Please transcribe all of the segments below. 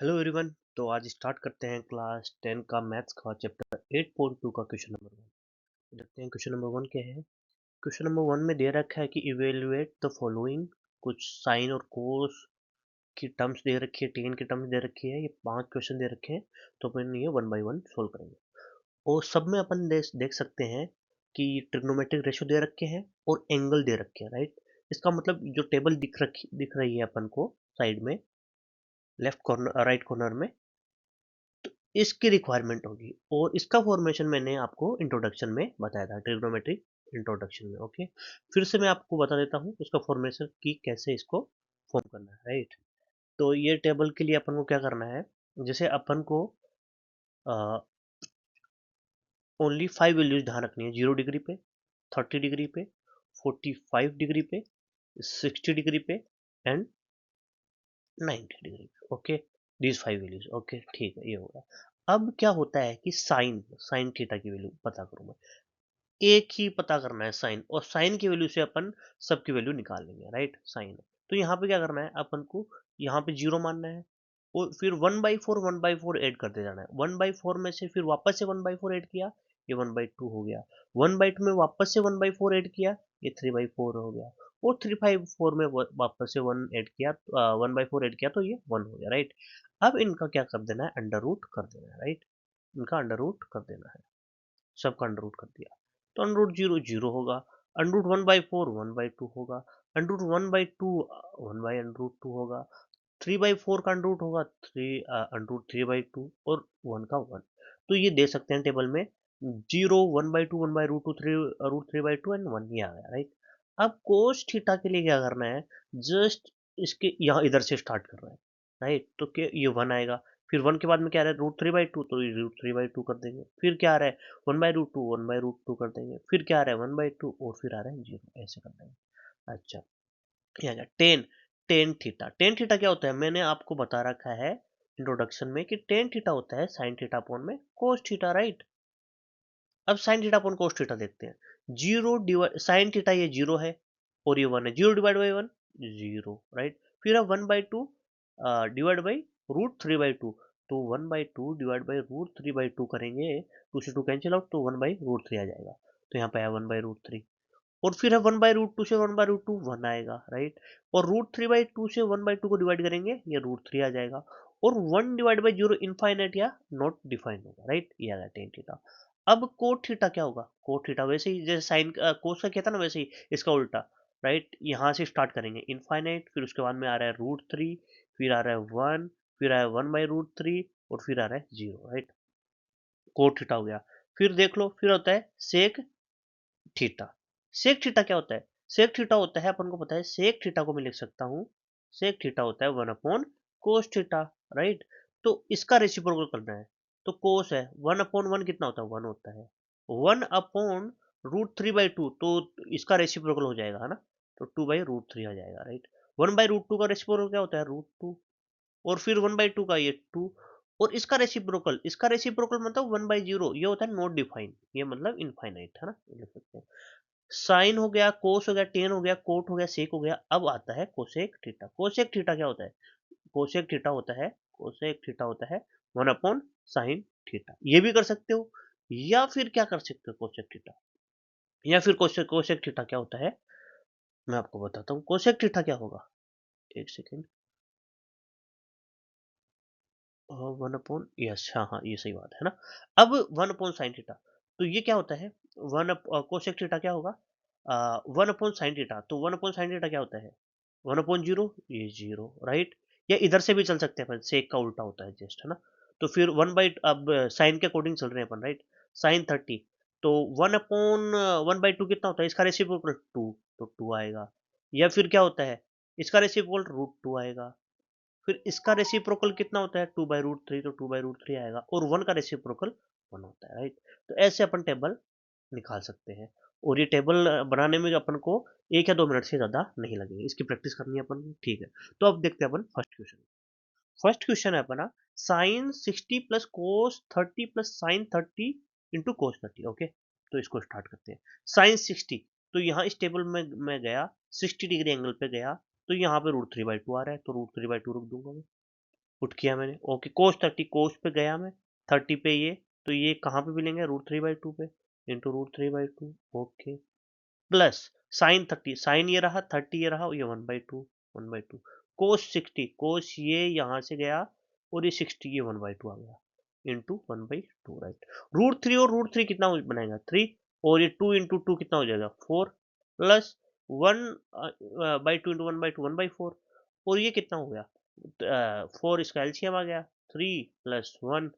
Hello everyone. तो आज start करते हैं क्लास 10 का मैथ्स का चैप्टर 8.2 का क्वेश्चन नंबर 1। देखते हैं क्वेश्चन नंबर 1 क्या है। क्वेश्चन नंबर 1 में दे रखा है कि इवेलुएट द फॉलोइंग। कुछ साइन और कोस की टर्म्स दे रखी है, टेन की टर्म्स दे रखी है। ये 5 क्वेश्चन दे रखे हैं, तो अपन ये वन बाय वन सोल्व करेंगे। और सब में अपन देख सकते हैं कि ट्रिग्नोमेट्रिक रेशियो दे रखे हैं और एंगल दे रखे हैं, राइट। इसका मतलब जो टेबल दिख रही है अपन को साइड में, लेफ्ट कॉर्नर राइट कॉर्नर में, इसकी रिक्वायरमेंट होगी। और इसका फॉर्मेशन मैंने आपको इंट्रोडक्शन में बताया था, ट्रिग्नोमेट्रिक इंट्रोडक्शन में। ओके, फिर से मैं आपको बता देता हूँ इसका फॉर्मेशन की कैसे इसको फॉर्म करना है, राइट। तो ये टेबल के लिए अपन को क्या करना है, जैसे अपन को ओनली 5 वैल्यूज ध्यान रखनी है। 0 डिग्री पे, 30 डिग्री पे, 45 डिग्री पे, 60 डिग्री पे एंड 90 डिग्री पे। Okay, these 5 values. ओके ठीक है, ये होगा। अब क्या होता है कि साइन साइन थीटा की वैल्यू पता करूँ मैं, एक ही पता करना है साइन, और साइन की वैल्यू से अपन सबकी वैल्यू निकाल लेंगे, राइट। साइन तो यहाँ पे क्या करना है अपन को, यहाँ पे 0 मानना है और फिर 1/4 ऐड करते जाना है। 1/4 में से फिर वापस से 1/4 ऐड किया, ये 1/2 हो गया। 1/2 में वापस से 1/4 ऐड किया, ये 3/4 हो गया। और 3/4 में वापस से 1 ऐड किया, 1/4 ऐड किया, तो ये 1 हो गया, राइट। अब इनका क्या कर देना है, अंडर रूट कर देना है, राइट। इनका अंडर रूट कर देना है, सबका अंडर रूट कर दिया। तो अंडर रूट 0 0 होगा, अंडर रूट 1/4 1/2 होगा, अंडर रूट 1/2 1/√2 होगा, 3/4 का अंडर रूट होगा 3 अंडर रूट 3/2 और 1 का 1। तो ये दे सकते हैं टेबल में 0 1/2 1/√2 3 √3/2 एंड 1, ये आ गया, राइट। अब कोस थीटा के लिए क्या करना है, जस्ट इसके यहाँ इधर से स्टार्ट करना है, राइट। तो क्या ये 1 आएगा, फिर 1 के बाद में क्या आ रहा है, √3/2, तो ये √3/2 कर देंगे। फिर क्या आ रहा है, 1/√2 1/√2 कर देंगे। फिर क्या आ रहा है, 1/2 और फिर आ रहा है 0, ऐसे कर देंगे। अच्छा, ये आ गया ten. Tan theta, tan theta क्या होता है, मैंने आपको बता रखा है इंट्रोडक्शन में कि टेन थीटा होता है साइन थीटा अपॉन में कोस थीटा, राइट। अब sine theta upon cos theta देखते हैं। जीरो डिवाइड साइन थीटा, ये 0 है और ये 1 है, 0 डिवाइड बाई 1 0, राइट। फिर अब 1/2 डिवाइड बाई √3/2, तो 1/2 डिवाइड बाई √3/2 करेंगे, 2 से 2 कैंसिल आउट, तो 1/√3 आ जाएगा। तो यहाँ पे आया 1/√3। और फिर है 1/√2 से 1/√2 1 आएगा, राइट। और √3/2 से 1/2 को डिवाइड करेंगे, ये √3 आ जाएगा। और 1 डिवाइड बाई 0 इनफाइनाइट या नॉट डिफाइंड होगा, राइट। ये आ गया टेन थीटा। अब कोट थीटा क्या होगा, कोट थीटा वैसे ही जैसे साइन कोस का क्या था ना, वैसे ही इसका उल्टा, राइट। यहाँ से स्टार्ट करेंगे इनफाइनाइट, फिर उसके बाद में आ रहा है √3, फिर आ रहा है 1, फिर आया 1/√3 और फिर आ रहा है 0, राइट। कोट थीटा हो गया। फिर देख लो, फिर होता है सेक थीटा। सेक थीटा क्या होता है, सेक थीटा होता है, अपन को पता है सेक थीटा को मैं लिख सकता हूँ, सेक थीटा होता है 1/cos थीटा, राइट। तो इसका रेसिप्रोकल करना है, तो कोस है 1/1 कितना होता है, 1 होता है। 1/√3/2, तो इसका रेसिप्रोकल हो जाएगा, है ना। तो 2/√3 आ जाएगा, राइट। 1/√2 का रेसिप्रोकल क्या होता है, √2। और फिर 1/2 का ये 2। और इसका रेसिप्रोकल मतलब 1/0, ये होता है नॉट डिफाइंड, ये मतलब इनफाइनाइट, है ना, ये लिख सकते हैं। साइन हो गया, कोस हो गया, टेन हो गया, कोट हो गया, सेक हो गया। अब आता है कोसेक थीटा। कोसेक थीटा क्या होता है, कोसेक थीटा होता है, कोसेक थीटा होता है 1/sin थीटा। ये भी कर सकते हो, या फिर क्या कर सकते हो कोसेक थीटा, या फिर कोसेक कोसेक थीटा क्या होता है, मैं आपको बताता हूँ कोसेक थीटा क्या होगा। एक सेकेंड, 1/, यस, हाँ हाँ, ये सही बात है ना। अब 1/sin थीटा, तो ये क्या होता है, कोसेक थीटा क्या होगा, 1/sin थीटा। तो 1/sin थीटा क्या होता है, 1/0, ये 0, राइट। या इधर से भी चल सकते हैं अपन, सेक का उल्टा होता है जस्ट, है ना। तो फिर अब साइन के अकॉर्डिंग चल रहे हैं अपन, राइट। साइन 30, तो 1/1/2 कितना होता है, इसका रेसिप्रोकल 2, तो 2 आएगा। या फिर क्या होता है, इसका रेसिप्रोकल √2 आएगा। फिर इसका रेसिप्रोकल कितना होता है, 2/√3, तो 2/√3 आएगा। और 1 का रेसिप्रोकल 1 होता है, राइट। तो ऐसे अपन टेबल निकाल सकते हैं। और ये टेबल बनाने में अपन को 1 या 2 मिनट से ज़्यादा नहीं लगेंगे, इसकी प्रैक्टिस करनी है अपन को, ठीक है। तो अब देखते हैं अपन फर्स्ट क्वेश्चन। फर्स्ट क्वेश्चन है अपना, sine 60 plus cos 30 plus sine 30 into cos 30। Okay, तो इसको स्टार्ट करते हैं। साइन 60, तो यहाँ इस टेबल में मैं गया, 60 डिग्री एंगल पे गया, तो यहाँ पे √3/2 आ रहा है, तो √3/2 रख दूंगा मैं। पुट किया मैंने, ओके कोस 30, कोस पे गया मैं 30 पे ये, तो ये कहाँ पे मिलेंगे √3/2 पे, into √3/2, okay plus sine 30, sine ये रहा 30 ये रहा, ये 1/2 कोस 60, कोस ये यहाँ से गया और ये 60 ये 1/2 आ गया इंटू 1/2, राइट। √3 और √3 कितना बनाएगा 3, और ये 2 इंटू 2 कितना हो जाएगा 4, प्लस 1/2 इंटू 1/2 1/4, और ये कितना हो गया 4, इसका एलसीएम आ गया 3 plus 1,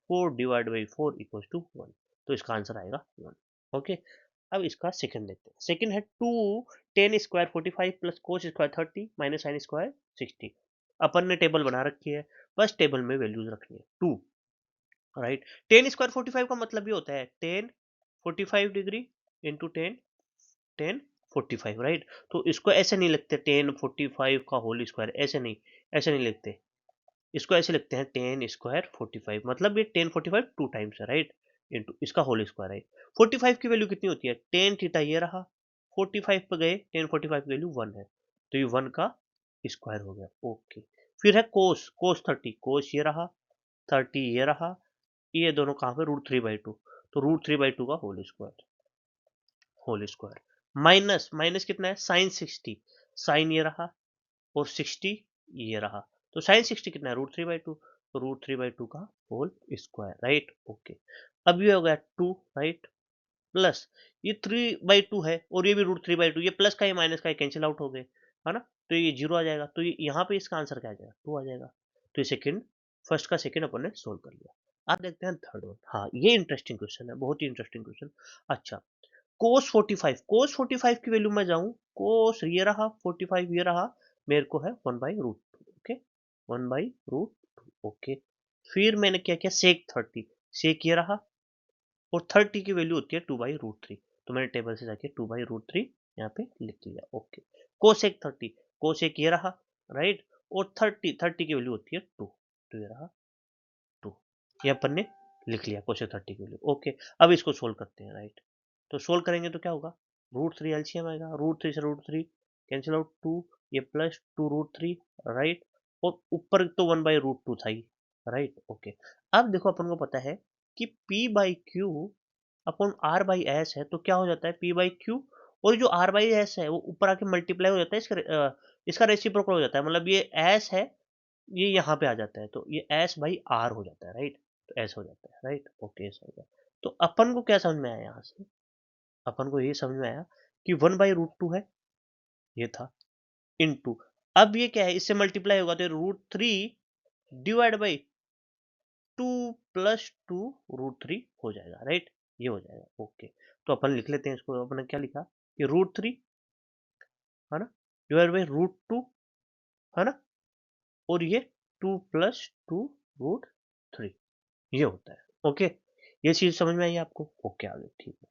4 divide by 4 equal to 1, तो इसका आंसर आएगा 1, ओके। अब इसका सेकंड देखते हैं, सेकंड है 2 10 square 45 plus cos square 30 minus sine square 60। अपन ने टेबल बना रखी है, बस टेबल में वैल्यूज रखनी है 2, राइट। 10 स्क्वायर 45 का मतलब ये होता है 10 45 डिग्री इंटू 10 10 45, राइट। तो इसको ऐसे नहीं लिखते 10 45 का होल स्क्वायर, ऐसे नहीं, ऐसे नहीं लिखते, इसको ऐसे लिखते हैं 10 स्क्वायर 45, मतलब ये 10 45 टू टाइम्स है, राइट, इंटू इसका होल स्क्वायर है। 45 की वैल्यू कितनी होती है, टेन थीटा ये रहा, 45 पे गए 10 45 की वैल्यू 1 है, तो ये 1 का स्क्वायर हो गया, ओके। फिर है कोस, कोस 30, कोस ये रहा 30 ये रहा, ये दोनों कहाँ पे √3/2, तो √3/2 का whole square, whole square minus, minus कितना है साइन 60, साइन ये रहा और 60 ये रहा, तो साइन 60 कितना है √3/2, तो √3/2 का होल स्क्वायर, राइट, ओके। अब ये हो गया 2, राइट, प्लस ये 3/2 है और ये भी √3/2, ये प्लस का ये माइनस का ये कैंसिल आउट हो गए, है ना, तो ये 0 आ जाएगा, तो ये यहाँ पे इसका आंसर क्या आ जाएगा 2 आ जाएगा, तो ये सेकंड, फर्स्ट का सेकंड अपन ने सोल्व कर लिया। अब देखते हैं थर्ड वन, हाँ ये इंटरेस्टिंग क्वेश्चन है, बहुत ही इंटरेस्टिंग क्वेश्चन। अच्छा, कोस 45, कोस 45 की वैल्यू में जाऊं, कोस ये रहा 45 ये रहा, मेरे को है 1/√2, ओके 1/√2, ओके। फिर मैंने क्या किया सेक 30, सेक ये रहा और 30 की वैल्यू होती है 2/√3, तो मैंने टेबल से जाके 2/√3 यहाँ पे लिख लिया, ओके। कोसेक 30, कोसेक ये रहा, राइट, और 30 की वैल्यू होती है 2, तो ये रहा 2, ये अपन ने लिख लिया कोसेक 30 की वैल्यू, ओके। अब इसको सोल्व करते हैं, राइट, तो सोल्व करेंगे तो क्या होगा √3 एलसीएम आएगा, √3 से √3 कैंसिल आउट 2, ये प्लस 2 √3, राइट, और ऊपर तो 1/√2 था ही, राइट, ओके। अब देखो अपन को पता है कि P/Q अपॉन R/S है, तो क्या हो जाता है P/Q, और जो R/S है वो ऊपर आके मल्टीप्लाई हो जाता है, इसका रेसिप्रोकल हो जाता है, मतलब ये S है, ये यहाँ पे आ जाता है, तो ये S/R हो जाता है, राइट, तो S हो जाता है, राइट, ओके ऐसा हो गया। तो अपन को क्या समझ में आया यहाँ से, अपन को ये समझ में आया कि 1/√2 है, ये था, इनटू, अब ये क्या है इससे मल्टीप्लाई होगा तो √3 डिवाइड बाई 2 प्लस 2 √3 हो जाएगा, राइट, ये हो जाएगा, ओके। तो अपन लिख लेते हैं इसको, अपन ने क्या लिखा कि √3 है ना डिवाइड बाई √2 है ना, और ये 2 प्लस 2 √3, ये होता है, ओके। ये चीज समझ में आई आपको, ओके आगे ठीक है।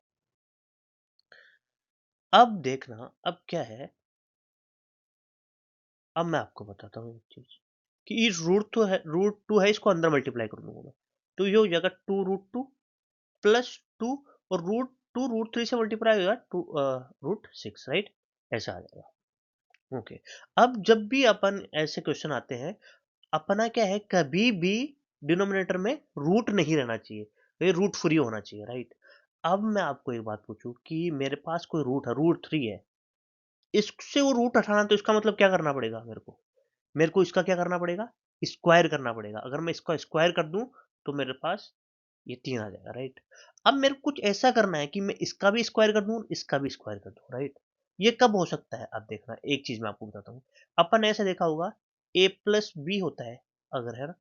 अब देखना अब क्या है, अब मैं आपको बताता हूँ एक चीज कि ये √2 है, इसको अंदर मल्टीप्लाई कर दूंगा मैं, तो ये हो जाएगा 2 √2 प्लस 2, और √2 √3 से मल्टीप्लाई होगा 2 √6, राइट, ऐसा आ जाएगा, ओके। अब जब भी अपन ऐसे क्वेश्चन आते हैं, अपना क्या है कभी भी डिनोमिनेटर में रूट नहीं रहना चाहिए, ये रूट फ्री होना चाहिए, राइट। अब मैं आपको एक बात पूछूं कि मेरे पास कोई रूट है, √3 है, इससे वो रूट हटाना, तो इसका मतलब क्या करना पड़ेगा मेरे को इसका क्या करना पड़ेगा स्क्वायर करना पड़ेगा, अगर मैं इसका स्क्वायर कर दूं तो मेरे पास ये 3 आ जाएगा, राइट। अब मेरे को कुछ ऐसा करना है कि मैं इसका भी स्क्वायर कर दूं इसका भी स्क्वायर कर दूं, राइट। ये कब हो सकता है, अब देखना एक चीज मैं आपको बताता हूँ, अपन ने ऐसे देखा होगा a प्लस बी होता है, अगर है ना,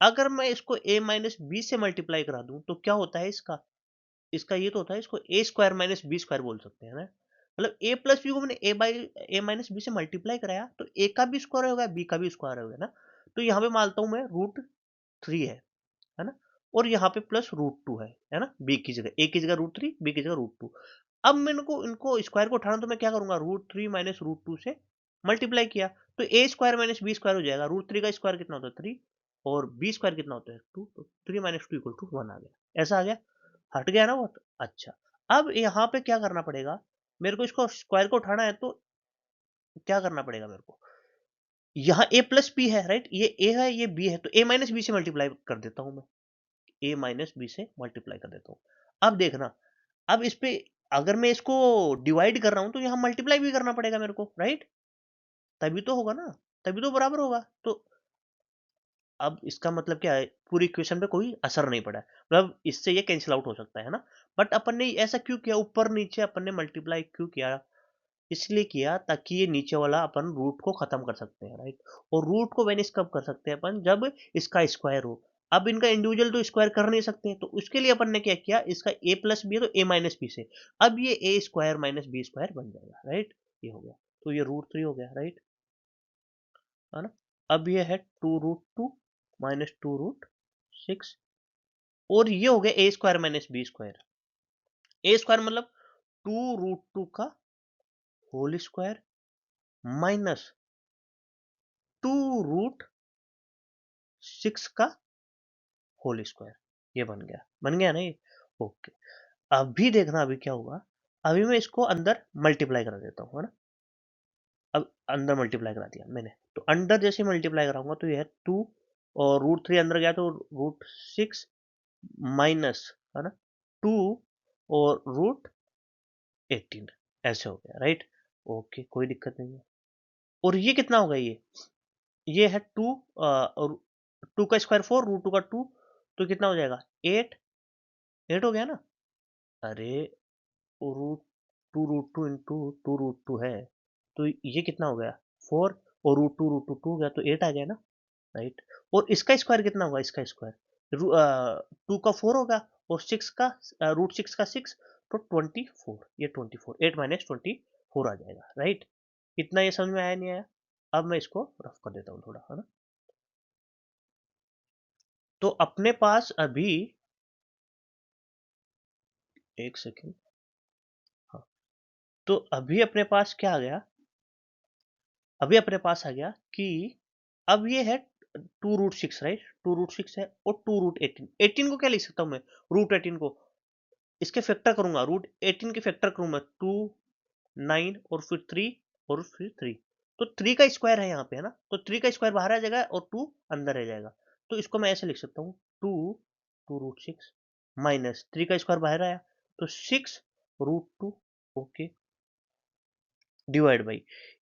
अगर मैं इसको a माइनस बी से मल्टीप्लाई करा दूं तो क्या होता है इसका, इसका ये तो होता है, इसको ए स्क्वायर माइनस बी स्क्वायर बोल सकते हैं ना, मतलब ए प्लस बी को मैंने ए माइनस बी से मल्टीप्लाई कराया तो ए का भी स्क्वायर होगा बी का भी स्क्वायर होगा ना, तो यहाँ पे मानता हूँ मैं √3 है ना, और यहाँ पे प्लस √2 है ना, बी की जगह ए की जगह √3 बी की जगह √2। अब मैंने को इनको स्क्वायर को उठाना, तो मैं क्या करूंगा √3 माइनस √2 से मल्टीप्लाई किया, तो ए स्क्वायर माइनस बी स्क्वायर हो जाएगा, √3 का स्क्वायर कितना होता है 3, और बी स्क्वायर कितना होता है 2, तो 3 माइनस 2 इक्वल टू 1 आ गया, ऐसा आ गया, हट गया ना वो, अच्छा। अब यहाँ पे क्या करना पड़ेगा, मेरे को इसको स्क्वायर को उठाना है, तो क्या करना पड़ेगा मेरे को, यहाँ a प्लस बी है, राइट, ये a है ये b है, तो a माइनस बी से मल्टीप्लाई कर देता हूँ मैं, a माइनस बी से मल्टीप्लाई कर देता हूँ। अब देखना, अब इस पे अगर मैं इसको डिवाइड कर रहा हूँ तो यहाँ मल्टीप्लाई भी करना पड़ेगा मेरे को, राइट, तभी तो होगा ना, तभी तो बराबर होगा। तो अब इसका मतलब क्या है, पूरी इक्वेशन पे कोई असर नहीं पड़ा है, मतलब इससे ये कैंसिल आउट हो सकता है ना। बट अपन ने ऐसा क्यों किया, ऊपर नीचे अपन ने मल्टीप्लाई क्यों किया, इसलिए किया ताकि ये नीचे वाला अपन रूट को खत्म कर सकते हैं, राइट। और रूट को वेनिश कब कर सकते हैं अपन, जब इसका स्क्वायर हो। अब इनका इंडिविजुअल तो स्क्वायर कर नहीं सकते, तो उसके लिए अपन ने क्या किया, इसका a प्लस बी है तो a माइनस बी से, अब ये a square minus B square बन जाएगा, राइट। ये हो गया, तो ये रूट 3 हो गया, राइट, है ना। अब ये है 2√2 माइनस 2√6, और ये हो गया a square minus B square. a square मतलब 2√2 का होल स्क्वायर माइनस 2√6 का होल स्क्वायर, ये बन गया ना ये। ओके, अभी देखना अभी क्या होगा, अभी मैं इसको अंदर मल्टीप्लाई करा देता हूँ, है ना। अब अंदर मल्टीप्लाई करा दिया मैंने, तो अंदर जैसे मल्टीप्लाई कराऊंगा तो ये है 2, और √3 अंदर गया तो √6 माइनस, है ना, 2 और √18, ऐसे हो गया, राइट। ओके, कोई दिक्कत नहीं है। और ये कितना होगा, ये है 2, और 2 का स्क्वायर 4, √2 का 2, तो कितना हो जाएगा 8, 8 हो गया ना। अरे, रूट 2√2 इंटू 2√2 है, तो ये कितना हो गया 4, और √2 हो गया तो 8 आ गया ना, राइट। और इसका स्क्वायर कितना होगा, इसका स्क्वायर 2 का 4 होगा, और 6 का √6 का 6, तो 24, ये 24, 8 माइनस 24 आ जाएगा, राइट। इतना ये समझ में आया नहीं आया। अब मैं इसको रफ कर देता हूँ थोड़ा, है ना। तो अपने पास अभी, एक सेकेंड, हाँ, तो अभी अपने पास क्या आ गया, अभी अपने पास आ गया कि अब ये है 2√6, राइट, 2√6 है, और 2√18, 18 को क्या लिख सकता हूँ मैं, √18 को इसके फैक्टर करूंगा, √18 के फैक्टर करूंगा 2, 9 और फिर 3, और फिर 3, तो 3 का स्क्वायर है यहाँ पे, है ना, तो 3 का स्क्वायर बाहर आ जाएगा और 2 अंदर रह जाएगा। तो इसको मैं ऐसे लिख सकता हूँ, 2√6 माइनस 3 का स्क्वायर बाहर आया तो 6√2, ओके, डिवाइड बाई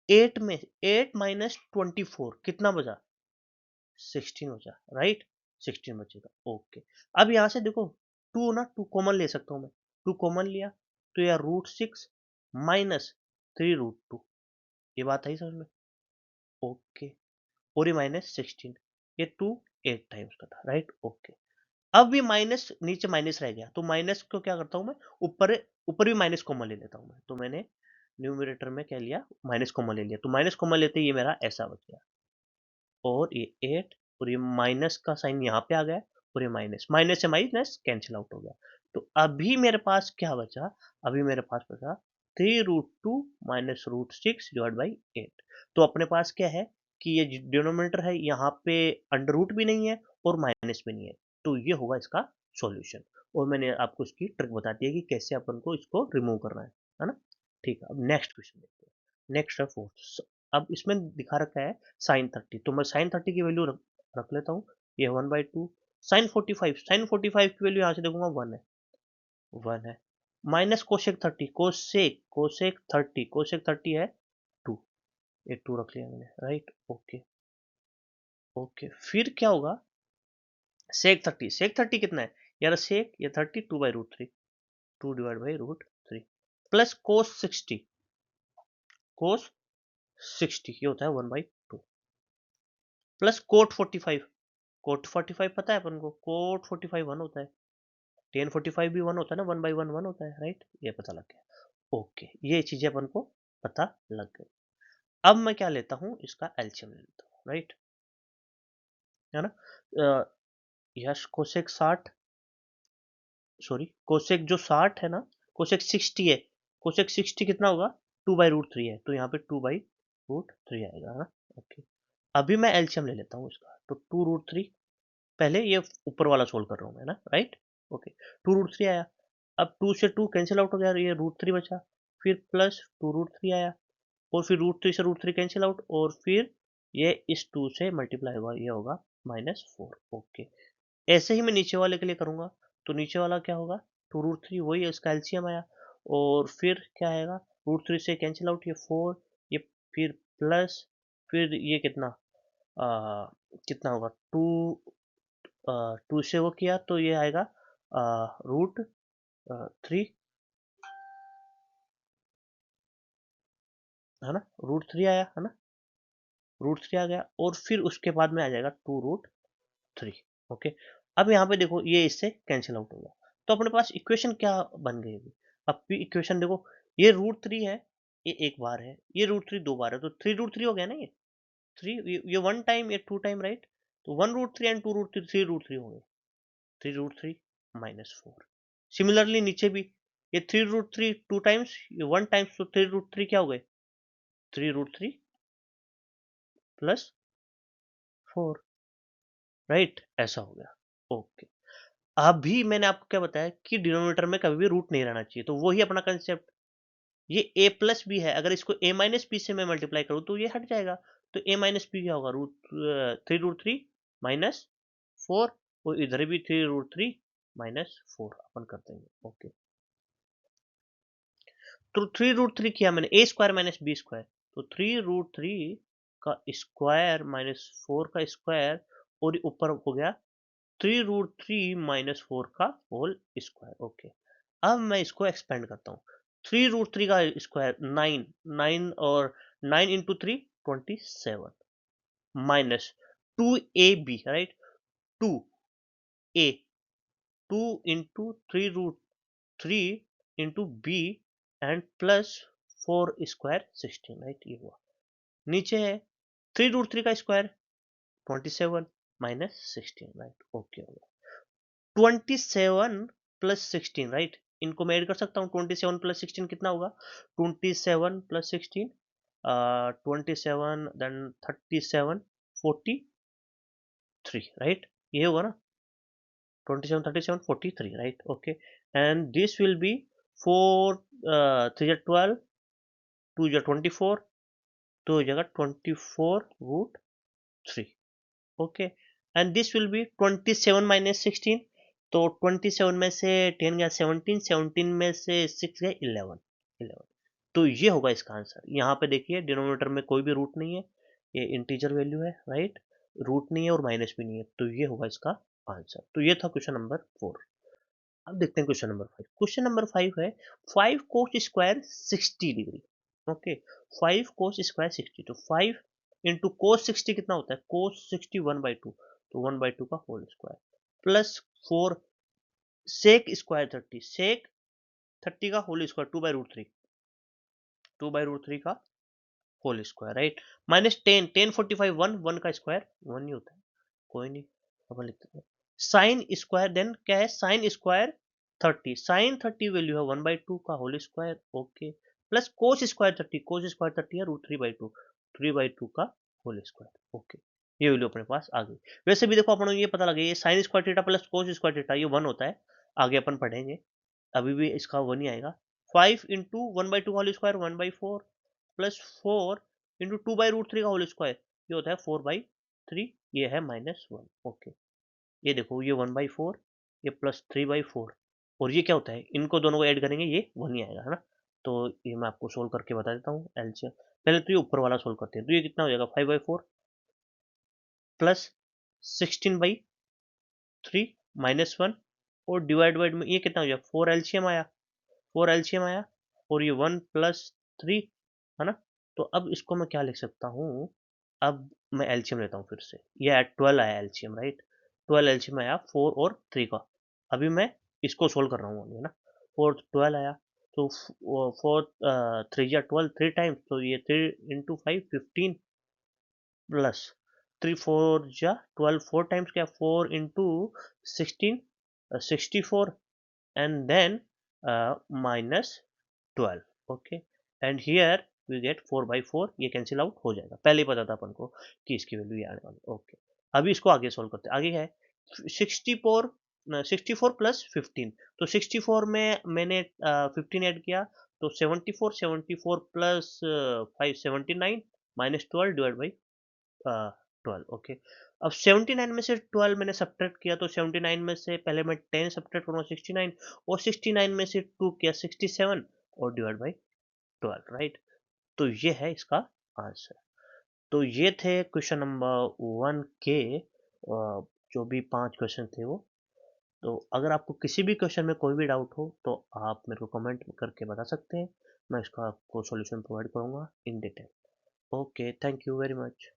8 में 8 माइनस 24 कितना बचा, 16 बचा, राइट, 16 बचेगा, ओके। अब यहाँ से देखो, 2 ना, 2 कॉमन ले सकता हूँ मैं, 2 कॉमन लिया तो यार √6 माइनस 3√2, ये बात आई समझ में, ओके। और ये माइनस 16, ये 2 8 टाइम्स का था, राइट, ओके। अब ये माइनस नीचे माइनस रह गया, तो माइनस को क्या करता हूँ मैं, ऊपर ऊपर भी माइनस कॉमन ले लेता हूँ मैं, तो मैंने न्यूमरेटर में क्या लिया, माइनस कॉमन ले लिया, तो माइनस कॉमन लेते ही ये मेरा ऐसा बच गया, और ये 8, और ये माइनस का साइन यहाँ पे आ गया, और ये माइनस, माइनस से माइनस कैंसिल आउट हो गया। तो अभी मेरे पास क्या बचा, अभी मेरे पास बचा 3√2 माइनस √6 डिवाइड बाई 8। तो अपने पास क्या है कि ये डिनोमिनेटर है, यहाँ पे अंडर रूट भी नहीं है और माइनस भी नहीं है, तो ये होगा इसका सॉल्यूशन। और मैंने आपको इसकी ट्रिक बता दी है कि कैसे अपन को इसको रिमूव करना है ना। ठीक है, अब नेक्स्ट क्वेश्चन देखते हैं। नेक्स्ट है फोर्थ। अब इसमें दिखा रखा है sin 30, तो मैं sin 30 की वैल्यू रख लेता हूँ, ये 1/2, sin 45 की वैल्यू यहाँ से देखूंगा 1 है, 1 है, माइनस कोशेक 30, कोशेक 30 है 2, ये 2 रख लिया मैंने, राइट, ओके, ओके। फिर क्या होगा, सेक 30 कितना है यार, सेक ये 30, 2/√3, 2/√3 प्लस कोस 60 ये होता है 1/2, प्लस कोट 45 पता है अपन को, कोट 45 1 होता है, टेन 45 भी 1 होता है ना, 1/1 1 होता है, राइट, ये पता लग गया, ओके, ये चीजें अपन को पता लग गई। अब मैं क्या लेता हूँ, इसका एलसीएम ले लेता हूँ, राइट, है ना। यश कोसेक 60, सॉरी कोसेक जो 60 है ना, कोसेक 60 है, कोसेक 60 कितना होगा, 2/√3 है, तो यहाँ पे 2/√3 आएगा, है ना, ओके। अभी मैं एलसीएम ले लेता हूँ इसका, तो 2√3, पहले ये ऊपर वाला सोल्व कर रहा हूँ मैं ना, राइट, ओके, 2√3 आया, अब 2 से 2 कैंसिल आउट हो गया, ये √3 बचा, फिर प्लस 2√3 आया, और फिर √3 से √3 कैंसिल आउट, और फिर ये इस 2 से मल्टीप्लाई होगा, ये होगा -4। ओके, ऐसे ही मैं नीचे वाले के लिए करूँगा, तो नीचे वाला क्या होगा 2√3, वही है इसका एलसीएम आया, और फिर क्या आएगा √3 से कैंसिल आउट, ये 4, ये फिर प्लस, फिर ये कितना कितना होगा 2, 2 से वो किया तो ये आएगा रूट 3, है ना, √3 आया, है ना, √3 आ गया, और फिर उसके बाद में आ जाएगा 2√3। ओके, अब यहाँ पे देखो ये इससे कैंसिल आउट हो गया, तो अपने पास इक्वेशन क्या बन गई अभी। अब भी इक्वेशन देखो, ये √3 है, ये एक बार है, ये √3 दो बार है, तो 3√3 हो गया ना, ये 3, ये 1 टाइम, ये 2 टाइम, राइट। तो 1√3 एंड 2√3, 3√3 हो गए, 3√3 -4। सिमिलरली नीचे भी ये 3√3 2 टाइम्स, ये 1 टाइम्स, तो 3√3 क्या हो गए 3√3 प्लस 4, राइट, ऐसा हो गया। ओके, अभी मैंने आपको क्या बताया कि डिनोमिनेटर में कभी भी रूट नहीं रहना चाहिए, तो वही अपना कंसेप्ट, ये a प्लस बी है, अगर इसको a माइनस बी से मैं मल्टीप्लाई करूँ तो ये हट जाएगा, तो a माइनस बी क्या होगा 3√3 -4, और इधर भी 3√3 -4 अपन कर देंगे। ओके, तो 3√3 किया मैंने, a square minus B square, तो 3√3 का स्क्वायर -4 का स्क्वायर, और ऊपर हो गया 3√3 -4 का होल स्क्वायर। ओके, अब मैं इसको एक्सपेंड करता हूँ, 3√3 का स्क्वायर 9, 9 और 9 into 3 27, minus 2ab, right, 2a, 2 into 3√3 into B, and plus 4 square 16, right, ये हुआ। नीचे है 3√3 का स्क्वायर 27 -16, राइट। ओके, 27 प्लस 16, राइट, इनको मैं ऐड कर सकता हूँ, 27 प्लस 16 कितना होगा 27 प्लस 16, 27, देन 37, 43, राइट, ये होगा ना 27, 37, 43, right. Okay, and this will be 4 3 12, 2 24, तो हो जाएगा 24√3। Okay, and this will be 27 minus 16, तो 27 में से 10 गया 17, 17 में से 6 गए 11, 11, तो ये होगा इसका आंसर। यहाँ पे देखिए डिनोमिनेटर में कोई भी रूट नहीं है, ये इंटीजर वैल्यू है, राइट, रूट नहीं है और माइनस भी नहीं है, तो ये होगा इसका आंसर। तो ये था क्वेश्चन नंबर 4। अब देखते हैं क्वेश्चन नंबर 5। क्वेश्चन नंबर 5 है 5 cos square 60 degree. Okay, 5 cos square 60, तो 5 इंटू कोस 60 कितना होता है कोस 60 1/2, तो 1/2 का whole square, plus 4 sec square 30, sec 30 का होल स्क्वायर 2/√3, 2/√3 का होल स्क्वायर, राइट, माइनस 10, 10 45 1, 1 का स्क्वायर 1 ही होता है, कोई नहीं, अपन लिखते हैं साइन स्क्वायर, देन क्या है साइन स्क्वायर 30, साइन 30 वैल्यू है 1/2 का whole square. Okay, plus cos square 30, cos square 30 है √3/2, 3/2 का होल स्क्वायर। ओके, ये वैल्यू अपने पास आ गई। वैसे भी देखो अपन को ये पता लगे, ये sine square theta plus cos square theta ये 1 होता है, आगे अपन पढ़ेंगे, अभी भी इसका 1 ही आएगा। 5 into 1/2 whole square 1/4, plus 4 into 2/√3 का होल स्क्वायर, ये होता है 4/3, ये है -1। ओके, ये देखो ये 1/4, ये प्लस 3/4, और ये क्या होता है इनको दोनों को ऐड करेंगे ये 1 ही आएगा, है ना। तो ये मैं आपको सोल्व करके बता देता हूँ एलसीएम। पहले तो ये ऊपर वाला सोल्व करते हैं, तो ये कितना हो जाएगा 5/4 प्लस 16/3 -1, और डिवाइड बाइड में ये कितना हो जाएगा 4 एलसीएम आया, 4 एलसीएम आया, और ये 1 प्लस 3, है ना। तो अब इसको मैं क्या लिख सकता हूँ, अब मैं एलसीएम लेता हूँ फिर से, ये 12 आया एलसीएम, राइट, 12 एलसीएम आया 4 और 3 का। अभी मैं इसको सोल्व कर रहा हूँ, है ना, 4 12 आया, तो 4 3 या 12 3 टाइम्स, तो ये 3 इंटू 5 15, प्लस 3 4 या 12 4 टाइम्स क्या 4 into 16 64, and then minus 12। Okay, and here we get 4/4, ये कैंसिल आउट हो जाएगा, पहले ही पता था अपन को कि इसकी वैल्यू ये आने वाली। ओके, अभी इसको आगे सोल्व करते हैं। आगे क्या है 64 प्लस 15, तो 64 में मैंने 15 ऐड किया, तो 74, 74 प्लस 5 79, -12 डिवाइड बाई 12। ओके, अब 79 में से 12 मैंने सब्ट्रैक्ट किया, तो 79 में से पहले मैं 10 सब्ट्रैक्ट करूँगा 69, और 69 में से 2 किया 67 और डिवाइड बाई 12, राइट। तो ये है इसका आंसर। तो ये थे क्वेश्चन नंबर 1 के जो भी 5 क्वेश्चन थे वो। तो अगर आपको किसी भी क्वेश्चन में कोई भी डाउट हो तो आप मेरे को कमेंट करके बता सकते हैं, मैं इसका आपको सॉल्यूशन प्रोवाइड करूंगा in detail. Okay, thank you very much.